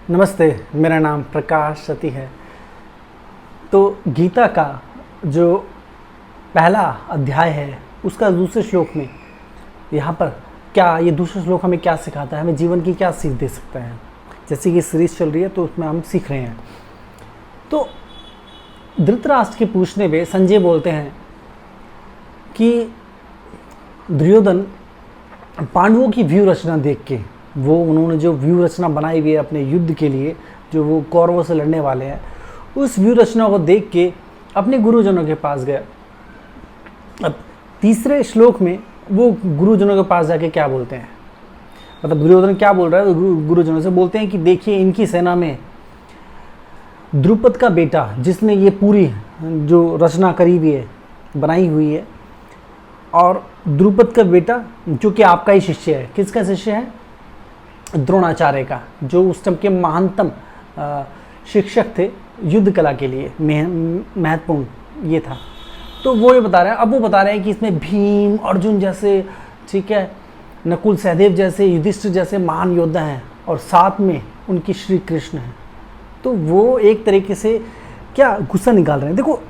नमस्ते, मेरा नाम प्रकाश सती है। तो गीता का जो पहला अध्याय है उसका दूसरे श्लोक में यहाँ पर क्या ये दूसरा श्लोक हमें क्या सिखाता है, हमें जीवन की क्या सीख दे सकता है। जैसे कि सीरीज चल रही है तो उसमें हम सीख रहे हैं। तो धृतराष्ट्र के पूछने पे संजय बोलते हैं कि दुर्योधन पांडवों की व्यूह रचना देख के, वो उन्होंने जो व्यूह रचना बनाई हुई है अपने युद्ध के लिए, जो वो कौरवों से लड़ने वाले हैं, उस व्यूह रचना को देख के अपने गुरुजनों के पास गया। अब तीसरे श्लोक में वो गुरुजनों के पास जाके क्या बोलते हैं, मतलब दुर्योधन क्या बोल रहा है, तो गुरुजनों से बोलते हैं कि देखिए इनकी सेना में द्रुपद का बेटा, जिसने ये पूरी जो रचना करी हुई है, बनाई हुई है, और द्रुपद का बेटा जो कि आपका ही शिष्य है। किसका शिष्य है? द्रोणाचार्य का, जो उस टाइम के महानतम शिक्षक थे युद्ध कला के लिए, महत्वपूर्ण ये था। तो वो ये बता रहे हैं, अब वो बता रहे हैं कि इसमें भीम, अर्जुन जैसे, ठीक है, नकुल सहदेव जैसे, युधिष्ठिर जैसे महान योद्धा हैं, और साथ में उनकी श्री कृष्ण हैं। तो वो एक तरीके से क्या गुस्सा निकाल रहे हैं। देखो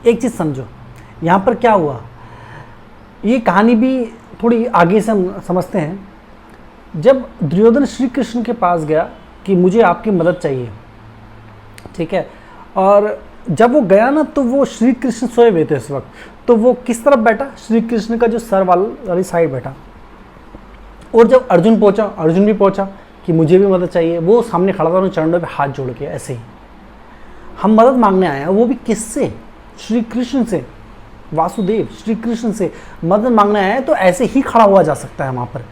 एक चीज़ समझो, यहाँ पर क्या हुआ, ये कहानी भी थोड़ी आगे से हम समझते हैं। जब दुर्योधन श्री कृष्ण के पास गया कि मुझे आपकी मदद चाहिए, ठीक है, और जब वो गया ना तो वो श्री कृष्ण सोए हुए थे इस वक्त। तो वो किस तरफ बैठा? श्री कृष्ण का जो सर वाली साइड बैठा। और जब अर्जुन पहुंचा, अर्जुन भी पहुंचा कि मुझे भी मदद चाहिए, वो सामने खड़ा था, उन चरणों पे हाथ जोड़ के ऐसे ही हम मदद मांगने आए हैं। वो भी किससे? श्री कृष्ण से, वासुदेव श्री कृष्ण से मदद मांगने आए हैं। तो ऐसे ही खड़ा हुआ जा सकता है वहाँ पर।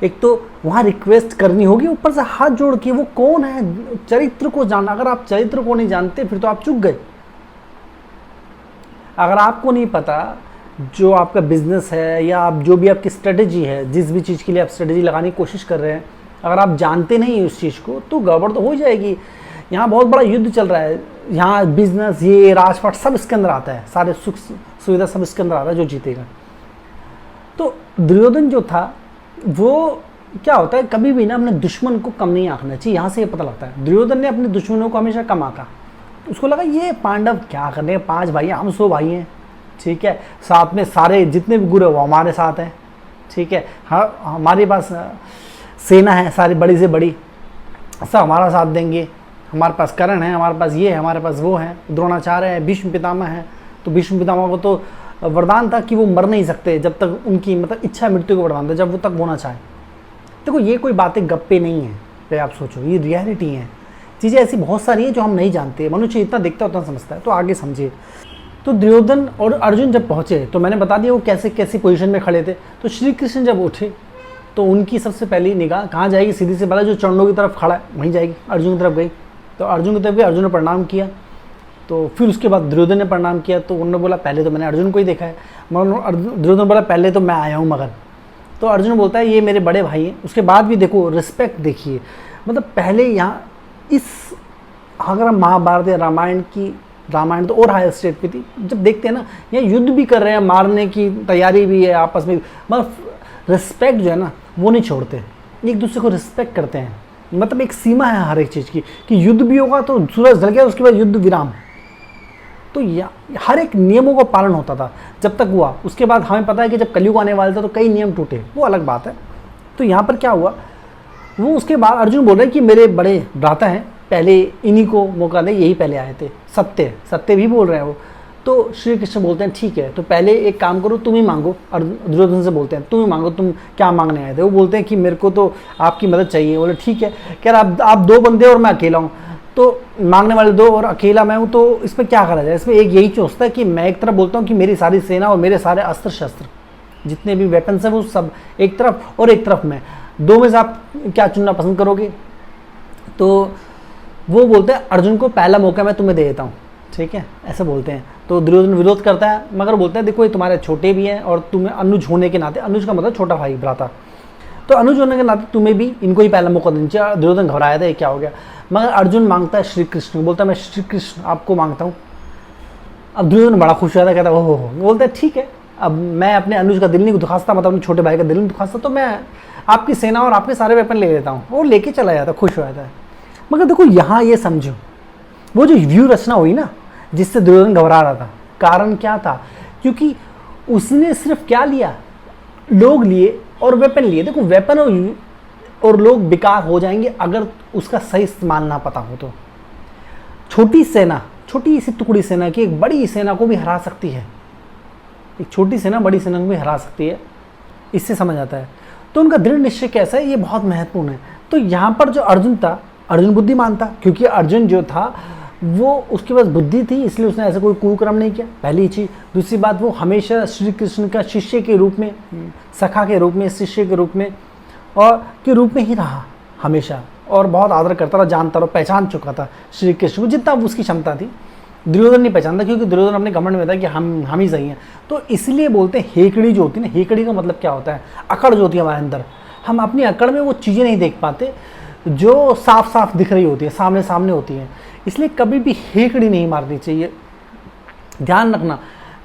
एक तो वहाँ रिक्वेस्ट करनी होगी, ऊपर से हाथ जोड़ के। वो कौन है? चरित्र को जानना। अगर आप चरित्र को नहीं जानते फिर तो आप चूक गए। अगर आपको नहीं पता जो आपका बिजनेस है या आप जो भी आपकी स्ट्रेटेजी है, जिस भी चीज़ के लिए आप स्ट्रेटेजी लगाने की कोशिश कर रहे हैं, अगर आप जानते नहीं उस चीज़ को तो गड़बड़ तो हो जाएगी। यहाँ बहुत बड़ा युद्ध चल रहा है, यहाँ बिजनेस, ये राजपाट सब इसके अंदर आता है, सारे सुख सुविधा सब इसके अंदर आता है, जो जीतेगा। तो दुर्योधन जो था वो क्या होता है, कभी भी ना अपने दुश्मन को कम नहीं आंकना चाहिए। यहाँ से ये पता लगता है दुर्योधन ने अपने दुश्मनों को हमेशा कम आंका। उसको लगा ये पांडव क्या करने हैं, 5 भाई हैं, हम 100 भाई हैं, ठीक है, साथ में सारे जितने भी गुरु हैं वो हमारे साथ हैं, ठीक है, हाँ हमारे पास सेना है सारी बड़ी से बड़ी, सब हमारा साथ देंगे, हमारे पास कर्ण है, हमारे पास ये है, हमारे पास वो है, द्रोणाचार्य है, भीष्म पितामह है। तो भीष्म पितामह को तो वरदान था कि वो मर नहीं सकते जब तक उनकी मतलब इच्छा मृत्यु को वरदान था, जब वो तक होना चाहे। देखो ये कोई बातें गप्पे नहीं है, तो आप सोचो ये रियलिटी है। चीज़ें ऐसी बहुत सारी हैं जो हम नहीं जानते। मनुष्य इतना देखता है उतना समझता है। तो आगे समझिए। तो दुर्योधन और अर्जुन जब पहुँचे तो मैंने बता दिया वो कैसे कैसी पोजीशन में खड़े थे। तो श्री कृष्ण जब उठे तो उनकी सबसे पहली निगाह कहाँ जाएगी? सीधी से पहले जो चरणों की तरफ खड़ा है वहीं जाएगी, अर्जुन की तरफ गई। तो अर्जुन की तरफ गई, अर्जुन ने प्रणाम किया। तो फिर उसके बाद दुर्योधन ने प्रणाम किया। तो उन्होंने बोला पहले तो मैंने अर्जुन को ही देखा है, मगर दुर्योधन बोला पहले तो मैं आया हूँ मगर। तो अर्जुन बोलता है ये मेरे बड़े भाई हैं। उसके बाद भी देखो रिस्पेक्ट देखिए, मतलब पहले यहाँ इस, अगर हम महाभारत या रामायण तो और हाई स्टेट पे थी। जब देखते हैं ना यहाँ युद्ध भी कर रहे हैं, मारने की तैयारी भी है आपस में, मगर रिस्पेक्ट जो है ना वो नहीं छोड़ते, एक दूसरे को रिस्पेक्ट करते हैं। मतलब एक सीमा है हर एक चीज़ की कि युद्ध भी होगा तो सूरज ढल गया उसके बाद युद्ध विराम। तो हर एक नियमों का पालन होता था जब तक हुआ। उसके बाद हमें पता है कि जब कलयुग आने वाला था तो कई नियम टूटे, वो अलग बात है। तो यहाँ पर क्या हुआ, वो उसके बाद अर्जुन बोल रहे हैं कि मेरे बड़े भ्राता हैं, पहले इन्हीं को मौका दे, यही पहले आए थे। सत्य भी बोल रहे हैं वो। तो श्री कृष्ण बोलते हैं ठीक है, तो पहले एक काम करो, तुम ही मांगो। और दुर्योधन से बोलते हैं तुम ही मांगो, तुम क्या मांगने आए थे? वो बोलते हैं कि मेरे को तो आपकी मदद चाहिए। बोले ठीक है, कह रहा आप 2 बंदे और मैं अकेला हूँ, तो मांगने वाले 2 और अकेला मैं हूँ, तो इसमें क्या करा जाए? इसमें एक यही सोचता है कि मैं एक तरफ बोलता हूँ कि मेरी सारी सेना और मेरे सारे अस्त्र शस्त्र जितने भी वेपन्स हैं वो सब एक तरफ, और एक तरफ मैं, 2 में से आप क्या चुनना पसंद करोगे? तो वो बोलते हैं अर्जुन को पहला मौका मैं तुम्हें दे देता हूँ, ठीक है, ऐसे बोलते हैं। तो दुर्योधन विरोध करता है, मगर बोलते हैं देखो ये तुम्हारे छोटे भी हैं और तुम्हें अनुज होने के नाते, अनुज का मतलब छोटा भाई भ्राता, तो अनुज होने के नाते तुम्हें भी इनको ही पहला मौका देना चाहिए। दुर्योधन घबराया था ये क्या हो गया, मगर अर्जुन मांगता है श्री कृष्ण, बोलता है मैं श्री कृष्ण आपको मांगता हूँ। अब दुर्योधन बड़ा खुश हुआ था, कहता हो बोलता है ठीक है, अब मैं अपने अनुज का दिल नहीं दुखाता, मतलब अपने छोटे भाई का दिल नहीं दुखाता, तो मैं आपकी सेना और आपके सारे वेपन ले लेता हूँ। और लेके चला जाता, खुश हो जाता है। मगर देखो यहाँ ये समझो, वो जो व्यू रचना हुई ना जिससे दुर्योधन घबरा रहा था, कारण क्या था? क्योंकि उसने सिर्फ क्या लिया, लोग लिए और वेपन लिए। देखो वेपन और लोग बेकार हो जाएंगे अगर उसका सही इस्तेमाल ना पता हो तो। छोटी सेना, छोटी सी टुकड़ी सेना की एक बड़ी सेना को भी हरा सकती है, एक छोटी सेना बड़ी सेना को भी हरा सकती है, इससे समझ आता है। तो उनका दृढ़ निश्चय कैसा है, ये बहुत महत्वपूर्ण है। तो यहाँ पर जो अर्जुन था, अर्जुन बुद्धिमान था, क्योंकि अर्जुन जो था वो उसके पास बुद्धि थी, इसलिए उसने ऐसा कोई कुकर्म नहीं किया, पहली चीज़। दूसरी बात, वो हमेशा श्री कृष्ण का शिष्य के रूप में, सखा के रूप में, शिष्य के रूप में और के रूप में ही रहा हमेशा, और बहुत आदर करता रहा, जानता रहा, पहचान चुका था श्री कृष्ण को जितना उसकी क्षमता थी। दुर्योधन नहीं पहचानता, क्योंकि दुर्योधन अपने घमंड में था कि हम ही सही हैं। तो इसलिए बोलते हैं हेकड़ी जो होती है ना, हेकड़ी का मतलब क्या होता है, अकड़ जो होती है हमारे अंदर, हम अपनी अकड़ में वो चीज़ें नहीं देख पाते जो साफ साफ दिख रही होती है, सामने सामने होती हैं। इसलिए कभी भी हेकड़ी नहीं मारनी चाहिए। ध्यान रखना,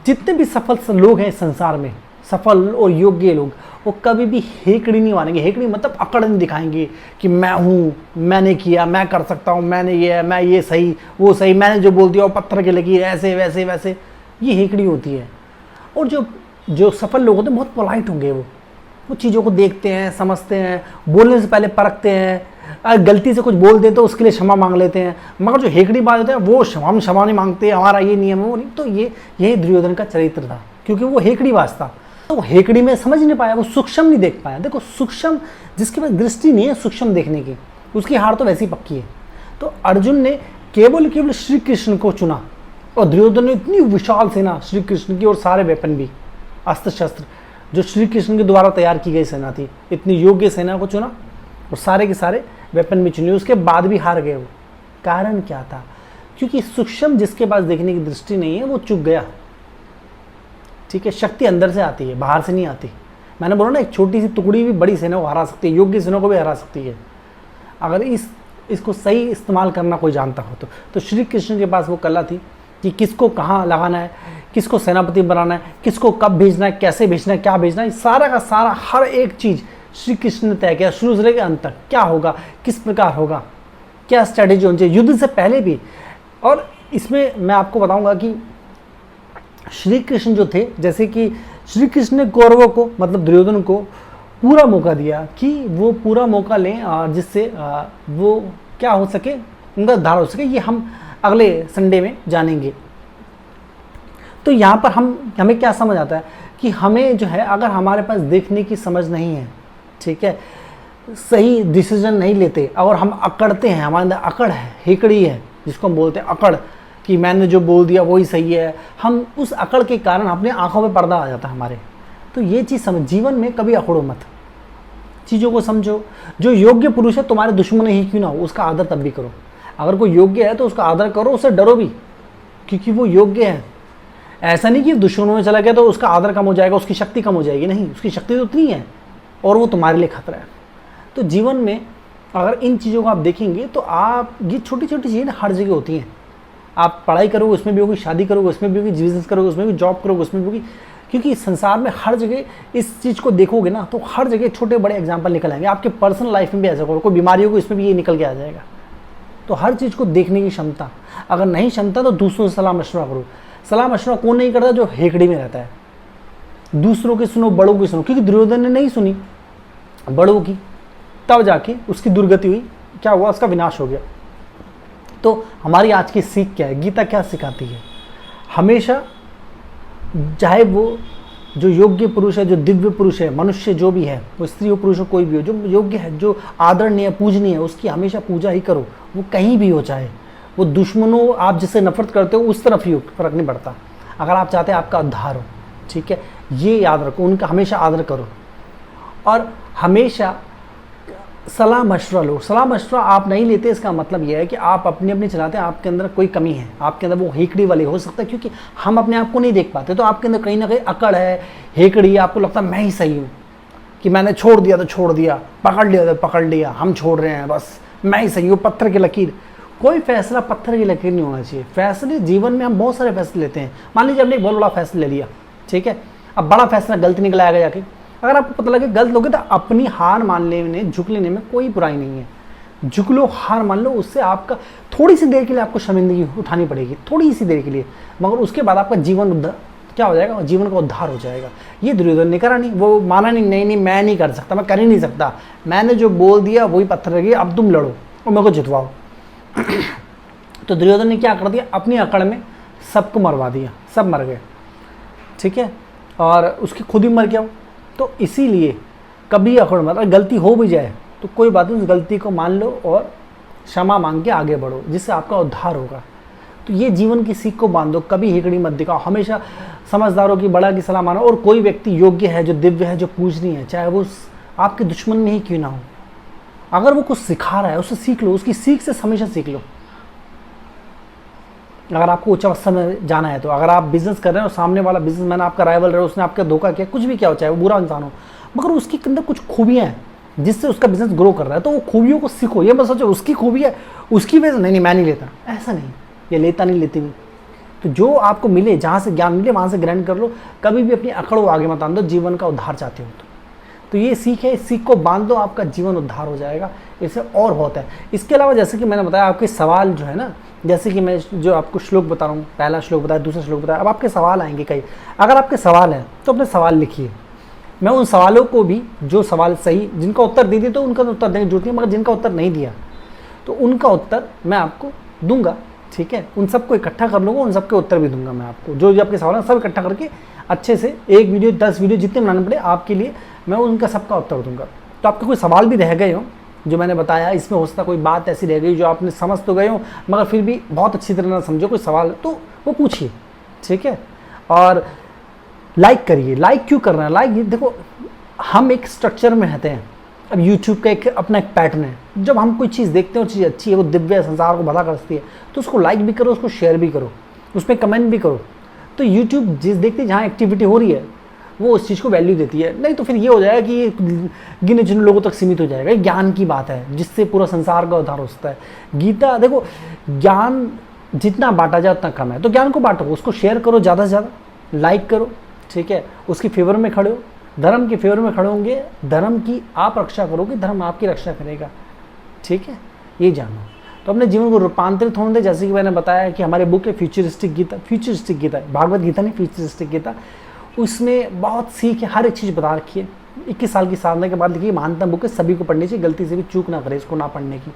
जितने भी सफल लोग हैं इस संसार में, सफल और योग्य लोग, वो कभी भी हेकड़ी नहीं मानेंगे। हेकड़ी मतलब अकड़ नहीं दिखाएंगे कि मैं हूँ, मैंने किया, मैं कर सकता हूँ, मैंने ये, मैं ये सही, वो सही, मैंने जो बोल दिया वो पत्थर की लकीर, ऐसे वैसे वैसे, ये हेकड़ी होती है। और जो सफल लोग होते हैं बहुत पोलाइट होंगे, वो चीज़ों को देखते हैं, समझते हैं, बोलने से पहले परखते हैं, अगर गलती से कुछ बोल दें तो उसके लिए क्षमा मांग लेते हैं। मगर जो हेकड़ी बात होते हैं वो हम क्षमा नहीं मांगते, हमारा ये नियम है, वो नहीं। तो यही दुर्योधन का चरित्र था, क्योंकि वो हेकड़ी बाज था। तो वो हेकड़ी में समझ नहीं पाया, वो सूक्ष्म नहीं देख पाया। देखो सूक्ष्म, जिसके पास दृष्टि नहीं है सूक्ष्म देखने की, उसकी हार तो वैसी पक्की है। तो अर्जुन ने केवल श्री कृष्ण को चुना, और दुर्योधन ने इतनी विशाल सेना श्री कृष्ण की, और सारे वेपन भी, अस्त्र शस्त्र जो श्री कृष्ण के द्वारा तैयार की गई सेना थी, इतनी योग्य सेना को चुना और सारे के सारे वेपन भी चुने। उसके बाद भी हार गए वो। कारण क्या था? क्योंकि सूक्ष्म जिसके पास देखने की दृष्टि नहीं है वो चूक गया। ठीक है, शक्ति अंदर से आती है, बाहर से नहीं आती। मैंने बोला ना, एक छोटी सी टुकड़ी भी बड़ी सेना को हरा सकती है, योग्य सेना को भी हरा सकती है, अगर इसको सही इस्तेमाल करना कोई जानता हो तो श्री कृष्ण के पास वो कला थी कि किसको कहाँ लगाना है, किसको सेनापति बनाना है, किसको कब भेजना है, कैसे भेजना है, क्या भेजना है, सारा का सारा हर एक चीज़ श्री कृष्ण ने तय किया, शुरू से लेकर अंत तक। क्या होगा, किस प्रकार होगा, क्या स्ट्रैटेजी होनी चाहिए, युद्ध से पहले भी। और इसमें मैं आपको बताऊंगा कि श्री कृष्ण जो थे, जैसे कि श्री कृष्ण ने कौरवों को, मतलब दुर्योधन को पूरा मौका दिया कि वो पूरा मौका लें, जिससे वो क्या हो सके, उनका उद्धार हो सके। ये हम अगले संडे में जानेंगे। तो यहाँ पर हमें क्या समझ आता है कि हमें जो है, अगर हमारे पास देखने की समझ नहीं है, ठीक है, सही डिसीजन नहीं लेते और हम अकड़ते हैं, हमारे अंदर अकड़ है, हेकड़ी है जिसको हम बोलते हैं अकड़, कि मैंने जो बोल दिया वही सही है, हम उस अकड़ के कारण अपने आंखों में पर्दा आ जाता है हमारे। तो ये चीज़ समझ, जीवन में कभी अकड़ो मत, चीज़ों को समझो। जो योग्य पुरुष है, तुम्हारे दुश्मन ही क्यों ना हो, उसका आदर तब भी करो। अगर कोई योग्य है तो उसका आदर करो, उससे डरो भी, क्योंकि वो योग्य है। ऐसा नहीं कि दुश्मनों में चला गया तो उसका आदर कम हो जाएगा, उसकी शक्ति कम हो जाएगी, नहीं, उसकी शक्ति तो उतनी है और वो तुम्हारे लिए खतरा है। तो जीवन में अगर इन चीज़ों को आप देखेंगे तो आप, ये छोटी छोटी चीज़ें हर जगह होती हैं। आप पढ़ाई करोगे उसमें भी होगी, शादी करोगे उसमें भी होगी, बिजनेस करोगे उसमें भी, जॉब करोगे उसमें भी होगी, क्योंकि संसार में हर जगह इस चीज़ को देखोगे ना तो हर जगह छोटे बड़े एग्जाम्पल निकल आएंगे। आपके पर्सनल लाइफ में भी ऐसा करो, कोई बीमारी होगी इसमें भी ये निकल के आ जाएगा। तो हर चीज़ को देखने की क्षमता, अगर नहीं क्षमता तो दूसरों से सलाह मशवरा करो। सलाह मशवरा कौन नहीं करता? जो हेकड़ी में रहता है। दूसरों की सुनो, बड़ों की सुनो, क्योंकि दुर्योधन ने नहीं सुनी बड़ों की, तब जाके उसकी दुर्गति हुई। क्या हुआ? उसका विनाश हो गया। तो हमारी आज की सीख क्या है? गीता क्या सिखाती है? हमेशा, चाहे वो जो योग्य पुरुष है, जो दिव्य पुरुष है, मनुष्य जो भी है, वो स्त्री हो पुरुष हो कोई भी हो, जो योग्य है, जो आदरणीय है, पूजनीय है, उसकी हमेशा पूजा ही करो। वो कहीं भी हो, चाहे वो दुश्मनों, आप जिससे नफरत करते हो उस तरफ ही हो, फर्क नहीं पड़ता। अगर आप चाहते हैं आपका उद्धार हो, ठीक है, ये याद रखो, उनका हमेशा आदर करो। और हमेशा सलाह मशवरा लो। सलाह मशवरा आप नहीं लेते, इसका मतलब यह है कि आप अपनी अपनी चलाते हैं, आपके अंदर कोई कमी है, आपके अंदर वो हेकड़ी वाली हो सकता है, क्योंकि हम अपने आप को नहीं देख पाते। तो आपके अंदर कहीं ना कहीं अकड़ है, हेकड़ी, आपको लगता है मैं ही सही हूँ, कि मैंने छोड़ दिया तो छोड़ दिया, पकड़ लिया तो पकड़ लिया, हम छोड़ रहे हैं, बस मैं ही सही हूँ, पत्थर की लकीर। कोई फैसला पत्थर की लकीर नहीं होना चाहिए। फैसले जीवन में हम बहुत सारे फैसले लेते हैं। मान लीजिए आपने एक बहुत बड़ा फैसला ले लिया, ठीक है, अब बड़ा फैसला गलत निकल आएगा जाके, अगर आपको पता लगे गलत लोगे तो अपनी हार मान लेने, झुक लेने में कोई बुराई नहीं है। झुक लो, हार मान लो, उससे आपका थोड़ी सी देर के लिए आपको शर्मिंदगी उठानी पड़ेगी, थोड़ी सी देर के लिए, मगर उसके बाद आपका जीवन क्या हो जाएगा, जीवन का उद्धार हो जाएगा। ये दुर्योधन ने करा नहीं, वो माना नहीं, नहीं मैं नहीं कर सकता, मैं कर ही नहीं सकता, मैंने जो बोल दिया वही पत्थर लगी, अब तुम लड़ो और मेरे को जितवाओ। तो दुर्योधन ने क्या कर दिया, अपनी अकड़ में सबको मरवा दिया, सब मर गए, ठीक है, और उसकी खुद ही मर गया। तो इसीलिए कभी अकड़ मत, गलती हो भी जाए तो कोई बात नहीं, उस गलती को मान लो और क्षमा मांग के आगे बढ़ो, जिससे आपका उद्धार होगा। तो ये जीवन की सीख को बांधो, कभी हिकड़ी मत दिखाओ, हमेशा समझदारों की बड़ा की सलाह मानो। और कोई व्यक्ति योग्य है, जो दिव्य है, जो पूजनीय है, चाहे वो आपके दुश्मन में ही क्यों ना हो, अगर वो कुछ सिखा रहा है उससे सीख लो, उसकी सीख से हमेशा सीख लो। अगर आपको उच्च अवस्था में जाना है, तो अगर आप बिजनेस कर रहे हैं और सामने वाला बिजनेसमैन आपका राइवल है, उसने आपका धोखा किया, कुछ भी क्या हो, चाहे वो बुरा इंसान हो, मगर उसके अंदर कुछ खूबियाँ हैं जिससे उसका बिजनेस ग्रो कर रहा है, तो वो खूबियों को सीखो। ये मत सोचो उसकी खूबी है, उसकी वजह से नहीं मैं नहीं लेता, ऐसा नहीं, ये लेता नहीं, लेती नहीं। तो जो आपको मिले, जहाँ से ज्ञान मिले वहाँ से ग्रहण कर लो, कभी भी अपनी अकड़ को आगे मत आन दो, जीवन का उद्धार चाहते हो तो ये सीख है, इस सीख को बांध दो, आपका जीवन उद्धार हो जाएगा। इससे और बहुत है। इसके अलावा जैसे कि मैंने बताया, आपके सवाल जो है ना, जैसे कि मैं जो आपको श्लोक बता रहा हूँ, पहला श्लोक बताया, दूसरा श्लोक बताया, अब आपके सवाल आएंगे कई। अगर आपके सवाल हैं तो अपने सवाल लिखिए, मैं उन सवालों को भी, जो सवाल सही, जिनका उत्तर दे दिए तो उनका उत्तर देने की जरूरत नहीं, मगर जिनका उत्तर नहीं दिया तो उनका उत्तर मैं आपको दूंगा, ठीक है, उन सबको इकट्ठा कर लूँगा, उन सबके उत्तर भी दूंगा मैं आपको, जो जो आपके सवाल हैं सब इकट्ठा करके अच्छे से एक वीडियो 10 वीडियो जितने बनाने पड़े आपके लिए, मैं उनका सबका उत्तर दूंगा। तो आपके कोई सवाल भी रह गए हो जो मैंने बताया, इसमें हो सकता कोई बात ऐसी रह गई जो आपने समझ तो गए हो मगर फिर भी बहुत अच्छी तरह ना समझो, कोई सवाल तो वो पूछिए, ठीक है। और लाइक करिए। लाइक क्यों करना है, लाइक देखो हम एक स्ट्रक्चर में रहते हैं, अब यूट्यूब का एक अपना एक पैटर्न है, जब हम कोई चीज़ देखते हैं और चीज़ अच्छी है, वो दिव्य संसार को भला करती है, तो उसको लाइक भी करो, उसको शेयर भी करो, उसमें कमेंट भी करो। तो यूट्यूब जिस देखते जहाँ एक्टिविटी हो रही है वो उस चीज़ को वैल्यू देती है, नहीं तो फिर ये हो जाएगा कि ये गिने चुने लोगों तक सीमित हो जाएगा। ज्ञान की बात है जिससे पूरा संसार का उद्धार हो सकता है। गीता देखो, ज्ञान जितना बांटा जाए उतना कम है, तो ज्ञान को बांटो, उसको शेयर करो ज़्यादा से ज़्यादा, लाइक करो, ठीक है, उसकी फेवर में खड़े हो, धर्म के फेवर में खड़े होंगे, धर्म की आप रक्षा करोगे, धर्म आपकी रक्षा करेगा, ठीक है, ये जानो। तो अपने जीवन को रूपांतरित होने दे, जैसे कि मैंने बताया कि हमारे बुक है फ्यूचरिस्टिक गीता, भागवत गीता नहीं, फ्यूचरिस्टिक गीता, उसमें बहुत सीख है, हर एक चीज़ बता रखी है। 21 साल की साधना के बाद देखिए, महानतम बुक है, सभी को पढ़नी चाहिए, गलती से भी चूक ना करें इसको ना पढ़ने की।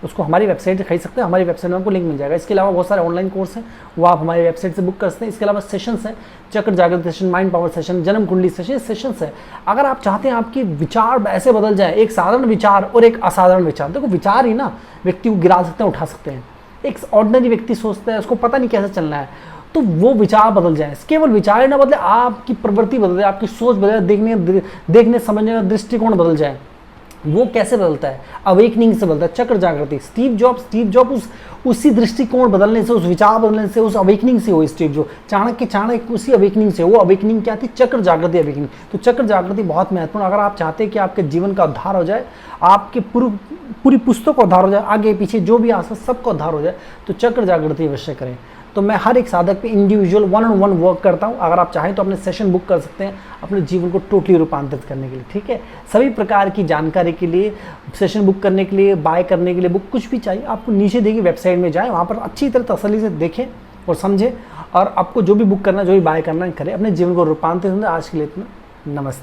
उसको हमारी वेबसाइट से खरीद सकते हैं, हमारी वेबसाइट में आपको लिंक मिल जाएगा। इसके अलावा बहुत सारे ऑनलाइन कोर्स हैं, वो आप हमारी वेबसाइट से बुक कर सकते हैं। इसके अलावा सेशंस हैं, चक्र जागृत सेशन, माइंड पावर सेशन, जन्म कुंडली सेशन, सेशंस है। अगर आप चाहते हैं आपके विचार ऐसे बदल जाए, एक साधारण विचार और एक असाधारण विचार, देखो विचार ही ना व्यक्ति को गिरा सकते हैं, उठा सकते हैं। एक ऑर्डिनरी व्यक्ति सोचता है, उसको पता नहीं कैसे चलना है, तो वो विचार बदल जाए। केवल विचार ही ना बदले, आपकी प्रवृत्ति बदल जाए, आपकी सोच बदल जाए, देखने समझने का दृष्टिकोण बदल जाए। वो कैसे बदलता है, अवेकनिंग से बदलता है, चक्र जागृति। स्टीव जॉब उसी दृष्टिकोण बदलने से, उस विचार बदलने से, उस अवेकनिंग से हुई। स्टीव जॉब चाणक्य उसी अवेकनिंग से, वो अवेकनिंग क्या थी, चक्र जागृति अवेकनिंग। तो चक्र जागृति बहुत महत्वपूर्ण। अगर आप चाहते हैं कि आपके जीवन का उद्धार हो जाए, आपके पूरी पुस्तक का उद्धार हो जाए, आगे पीछे जो भी आस सबका उद्धार हो जाए, तो चक्र जागृति अवश्य करें। तो मैं हर एक साधक पे इंडिविजुअल 1-on-1 वर्क करता हूँ। अगर आप चाहें तो अपने सेशन बुक कर सकते हैं अपने जीवन को टोटली रूपांतरित करने के लिए, ठीक है। सभी प्रकार की जानकारी के लिए, सेशन बुक करने के लिए, बाय करने के लिए, बुक कुछ भी चाहिए आपको नीचे देगी वेबसाइट में जाएं, वहाँ पर अच्छी तरह तसल्ली से देखें और समझें, और आपको जो भी बुक करना, जो भी बाय करना करें, अपने जीवन को रूपांतरित। आज के लिए इतना, नमस्ते।